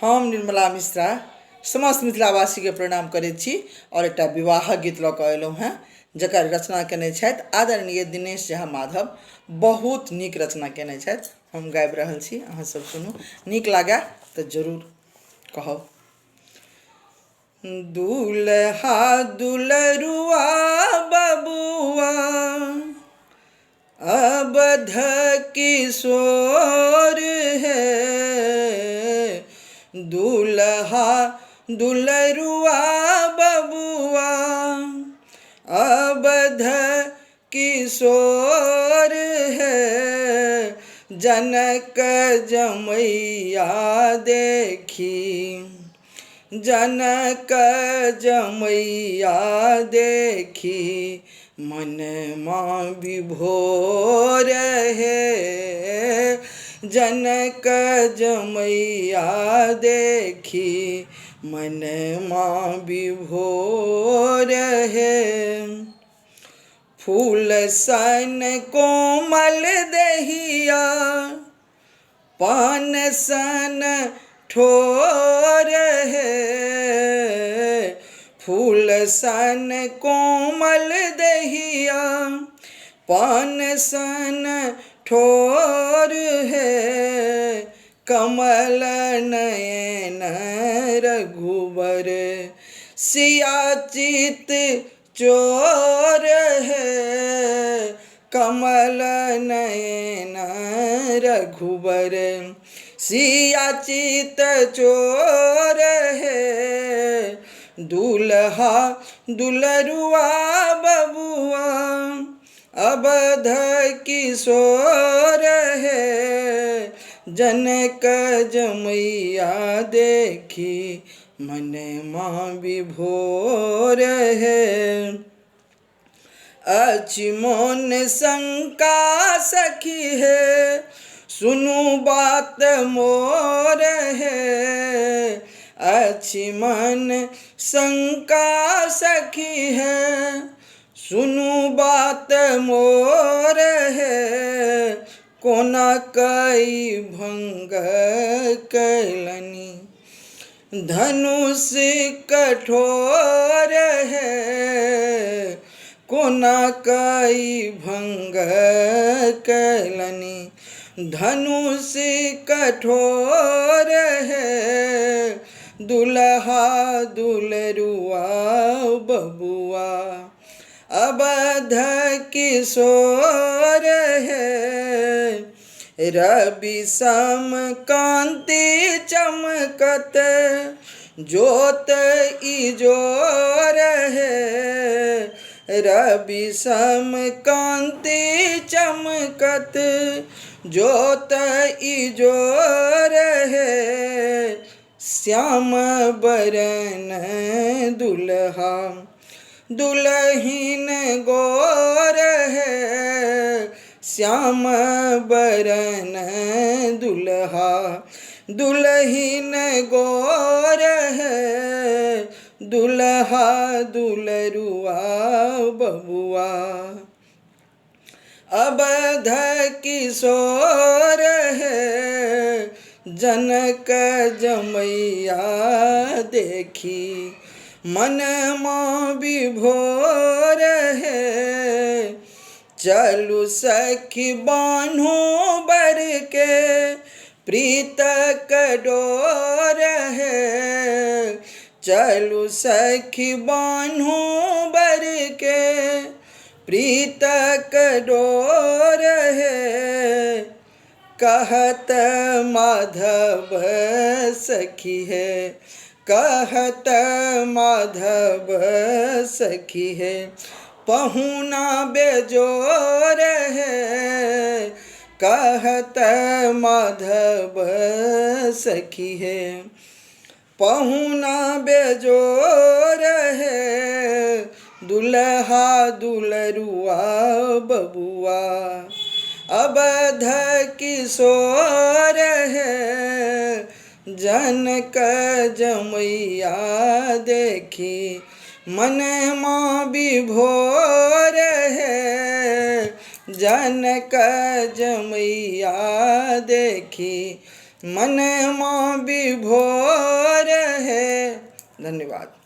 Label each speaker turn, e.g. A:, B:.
A: हम निर्मला मिश्रा समस्त मिथिलावासी के प्रणाम करैत छी और एकटा विवाहक गीत लऽ कऽ अयलहुँ हेँ जकर रचना केने छथि आदरणीय दिनेश झा माधव। बहुत नीक रचना केने छथि, हम गाबि रहल छी, अहाँ सब सुनू, नीक लागै तऽ जरूर कहब। दुल्हा दुलरुआ बबुआ अवध किशोर है, दुल्हा दुलरुआ बबुआ अवध किशोर है, जनक जमैया देखी, जनक जमैया देखी मनमा विभोर है, जनक जमैया देखी मनमा विभोर है। फूल सन कोमल दहिया पान सन ठोर है, फूल सन कोमल दहिया पान सन ठोर है, कमल नयन रघुबर सिया चित चोर है, कमल नयन रघुबर सिया चित चोर है, दुल्हा दुलरुआ बबुआ अवध किशोर है, जनक जमैया देखी मनमा विभोर है। अछि मोन शंका सखी है, सुनु बात मोर है, अछि मन शंका सखी है, सुनु बात मोर है, कोना कई भंग कैलनी धनुष कठोर है, कोना कई भंग कैलनी धनुष कठोर है, दुल्हा दुलरुआ बबुआ अवध किशोर है, रवि सम कांति चमकत ज्योत इजोर है, रवि सम कांति चमकत ज्योत इजोर है, श्याम बरन दुल्हा दुल्हीन गोर है, श्याम बरन दुल्हा दुल्हीन गोर है, दुल्हा दुलरुआ बबुआ अवध किशोर है, जनक जमैया देखी मनमा विभोर है, चलू सखी बान्हू बर के प्रीत डोर है, चलू सखी बान्हू बर के प्रीत डोर है, कहत माधव सखी है, कहत माधव सखी है, पहुना बेजोर है, कहत माधव सखी है, पहुना बेजोर है, दुल्हा दुलरुआ बबुआ अवध किशोर है, जनक जमैया देखी मनमा विभोर है, जनक जमैया देखी मन माँ विभोर धन्यवाद।